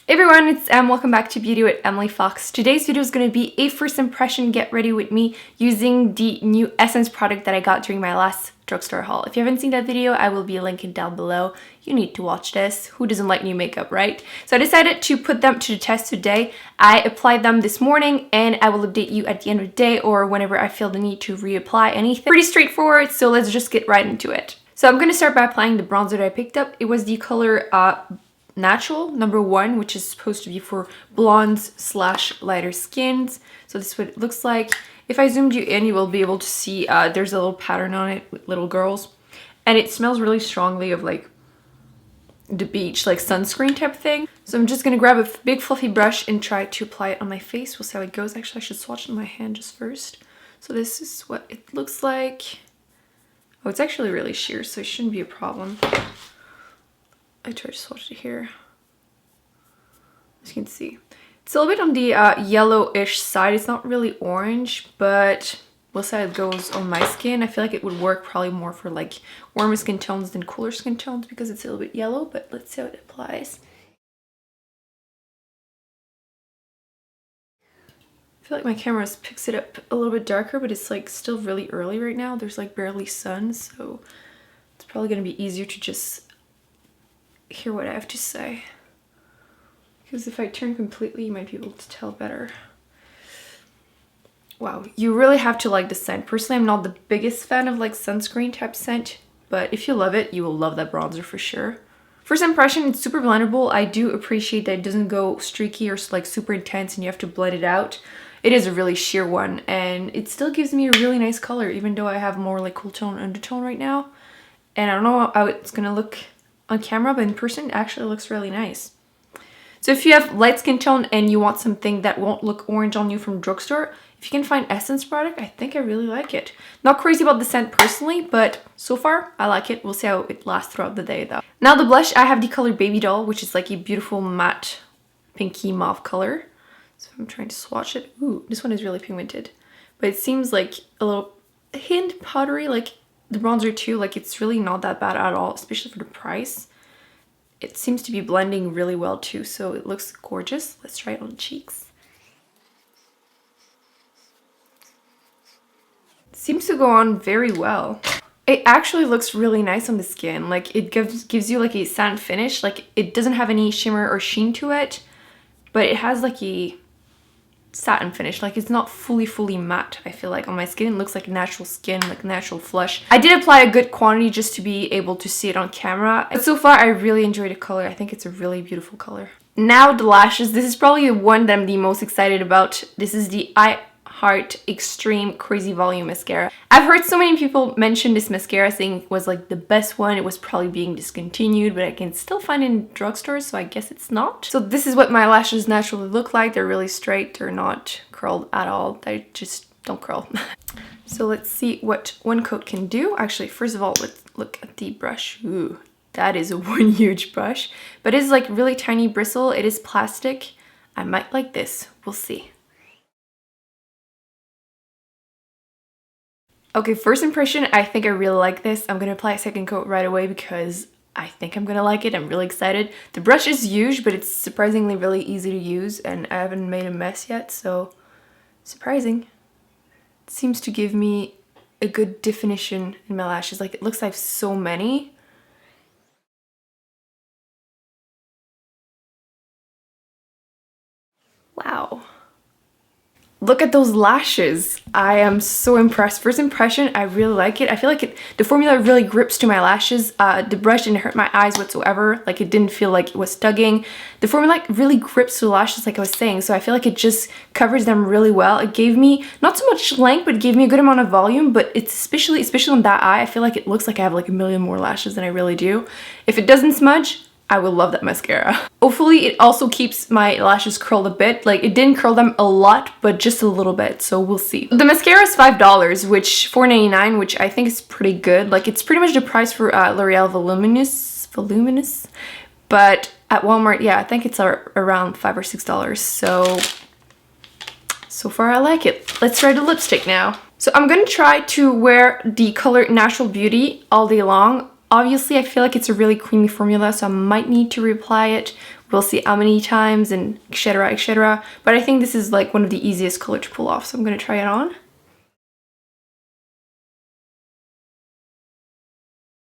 Hey everyone, it's Em. Welcome back to Beauty with Emily Fox. Today's video is going to be a first impression get ready with me using the new Essence product that I got during my last drugstore haul. If you haven't seen that video, I will be linking down below. You need to watch this. Who doesn't like new makeup, right? So I decided to put them to the test today. I applied them this morning and I will update you at the end of the day or whenever I feel the need to reapply anything. Pretty straightforward, so let's just get right into it. So I'm going to start by applying the bronzer that I picked up. It was the color Natural number 1, which is supposed to be for blondes / lighter skins. So this is what it looks like. If I zoomed you in, you will be able to see there's a little pattern on it with little girls, and it smells really strongly of like the beach, like sunscreen type thing. So I'm just gonna grab a big fluffy brush and try to apply it on my face. We'll see how it goes. Actually, I should swatch it on my hand just first. So this is what it looks like. Oh, it's actually really sheer, so it shouldn't be a problem. I tried to swatch it here. As you can see, it's a little bit on the yellowish side. It's not really orange, but we'll see how it goes on my skin. I feel like it would work probably more for like warmer skin tones than cooler skin tones because it's a little bit yellow, but let's see how it applies. I feel like my camera picks it up a little bit darker, but it's like still really early right now. There's like barely sun, so it's probably going to be easier to just hear what I have to say, because if I turn completely you might be able to tell better. Wow, you really have to like the scent. Personally, I'm not the biggest fan of like sunscreen type scent, but if you love it, you will love that bronzer for sure. First impression, it's super blendable. I do appreciate that it doesn't go streaky or like super intense and you have to blend it out. It is a really sheer one and it still gives me a really nice color, even though I have more like cool tone undertone right now. And I don't know how it's gonna look on camera, but in person it actually looks really nice. So if you have light skin tone and you want something that won't look orange on you from drugstore, if you can find Essence product, I think I really like it. Not crazy about the scent personally, but so far I like it. We'll see how it lasts throughout the day though. Now the blush, I have the color Baby Doll, which is like a beautiful matte pinky mauve color. So I'm trying to swatch it. Ooh, this one is really pigmented, but it seems like a little hint powdery, like the bronzer too. Like it's really not that bad at all, especially for the price. It seems to be blending really well too, so it looks gorgeous. Let's try it on the cheeks. It seems to go on very well. It actually looks really nice on the skin. Like it gives you like a satin finish. Like it doesn't have any shimmer or sheen to it, but it has like a satin finish. Like it's not fully matte. I feel like on my skin it looks like natural skin, like natural flush. I did apply a good quantity just to be able to see it on camera, but so far I really enjoyed the color. I think it's a really beautiful color. Now the lashes. This is probably the one that I'm the most excited about. This is the I Heart Extreme Crazy Volume Mascara. I've heard so many people mention this mascara saying it was like the best one. It was probably being discontinued, but I can still find it in drugstores, so I guess it's not. So this is what my lashes naturally look like. They're really straight. They're not curled at all. They just don't curl. So let's see what one coat can do. Actually, first of all, let's look at the brush. Ooh, that is one huge brush, but it's like really tiny bristle. It is plastic. I might like this. We'll see. Okay, first impression, I think I really like this. I'm gonna apply a second coat right away because I think I'm gonna like it. I'm really excited. The brush is huge, but it's surprisingly really easy to use and I haven't made a mess yet, so surprising. It seems to give me a good definition in my lashes. Like it looks like so many. Wow. Look at those lashes. I am so impressed. First impression, I really like it. I feel like the formula really grips to my lashes. The brush didn't hurt my eyes whatsoever. Like it didn't feel like it was tugging. The formula really grips to the lashes like I was saying. So I feel like it just covers them really well. It gave me not so much length, but it gave me a good amount of volume. But it's especially on that eye, I feel like it looks like I have like a million more lashes than I really do. If it doesn't smudge, I will love that mascara. Hopefully it also keeps my lashes curled a bit. Like it didn't curl them a lot, but just a little bit, so we'll see. The mascara is $5, which $4.99, which I think is pretty good. Like it's pretty much the price for L'Oreal Voluminous, but at Walmart, yeah, I think it's around $5 or $6. So far I like it. Let's try the lipstick now. So I'm gonna try to wear the color Natural Beauty all day long. Obviously, I feel like it's a really creamy formula, so I might need to reapply it. We'll see how many times and etc, etc. But I think this is like one of the easiest color to pull off, so I'm going to try it on.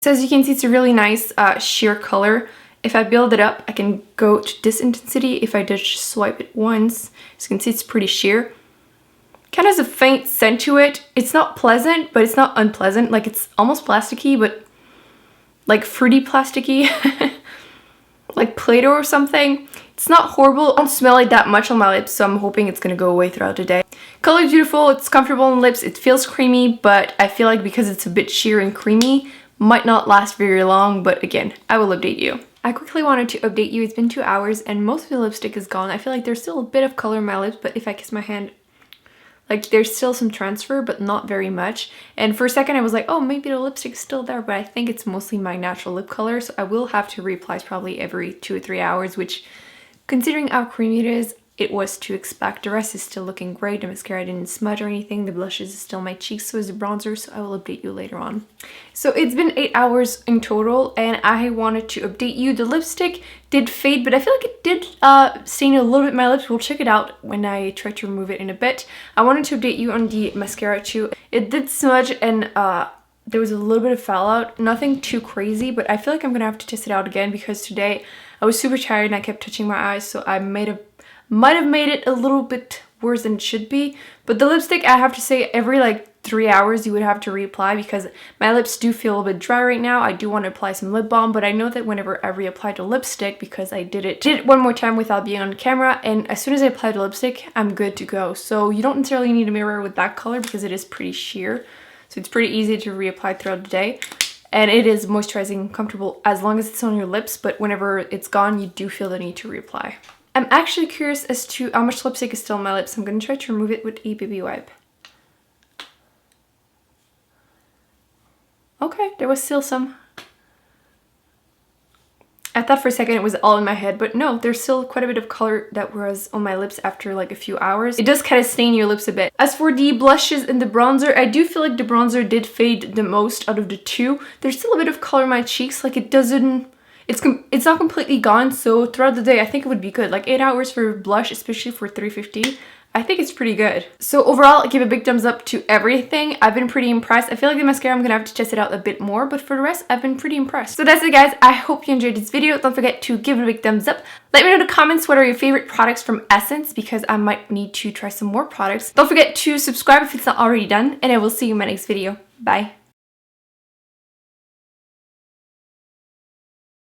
So as you can see, it's a really nice sheer color. If I build it up, I can go to this intensity. If I just swipe it once, as you can see, it's pretty sheer. Kind of has a faint scent to it. It's not pleasant, but it's not unpleasant. Like, it's almost plasticky, but like fruity plasticky. Like Play-Doh or something. It's not horrible. I don't smell it that much on my lips, so I'm hoping it's gonna go away throughout the day. Color is beautiful, it's comfortable on the lips, it feels creamy, but I feel like because it's a bit sheer and creamy, might not last very long, but again, I will update you. I quickly wanted to update you. It's been 2 hours and most of the lipstick is gone. I feel like there's still a bit of color in my lips, but if I kiss my hand, like there's still some transfer, but not very much. And for a second I was like, oh, maybe the lipstick is still there, but I think it's mostly my natural lip color, so I will have to reapply probably every 2 or 3 hours, which, considering how creamy it is, it was to expect. The rest is still looking great. The mascara didn't smudge or anything. The blushes is still my cheeks, so is the bronzer, so I will update you later on. So it's been 8 hours in total, and I wanted to update you. The lipstick did fade, but I feel like it did stain a little bit my lips. We'll check it out when I try to remove it in a bit. I wanted to update you on the mascara too. It did smudge and there was a little bit of fallout. Nothing too crazy, but I feel like I'm gonna have to test it out again because today I was super tired and I kept touching my eyes, so I might have made it a little bit worse than it should be. But the lipstick, I have to say, every like 3 hours you would have to reapply because my lips do feel a bit dry right now. I do want to apply some lip balm, but I know that whenever I reapply the lipstick, because I did it one more time without being on camera, and as soon as I apply the lipstick, I'm good to go. So you don't necessarily need a mirror with that color because it is pretty sheer. So it's pretty easy to reapply throughout the day. And it is moisturizing and comfortable as long as it's on your lips, but whenever it's gone, you do feel the need to reapply. I'm actually curious as to how much lipstick is still on my lips. I'm going to try to remove it with a baby wipe. Okay, there was still some. I thought for a second it was all in my head, but no, there's still quite a bit of color that was on my lips after like a few hours. It does kind of stain your lips a bit. As for the blushes and the bronzer, I do feel like the bronzer did fade the most out of the two. There's still a bit of color in my cheeks, like it doesn't... It's not completely gone, so throughout the day I think it would be good. Like 8 hours for blush, especially for $3.50. I think it's pretty good. So overall, I give a big thumbs up to everything. I've been pretty impressed. I feel like the mascara, I'm gonna have to test it out a bit more, but for the rest, I've been pretty impressed. So that's it, guys. I hope you enjoyed this video. Don't forget to give it a big thumbs up. Let me know in the comments what are your favorite products from Essence, because I might need to try some more products. Don't forget to subscribe if it's not already done, and I will see you in my next video. Bye.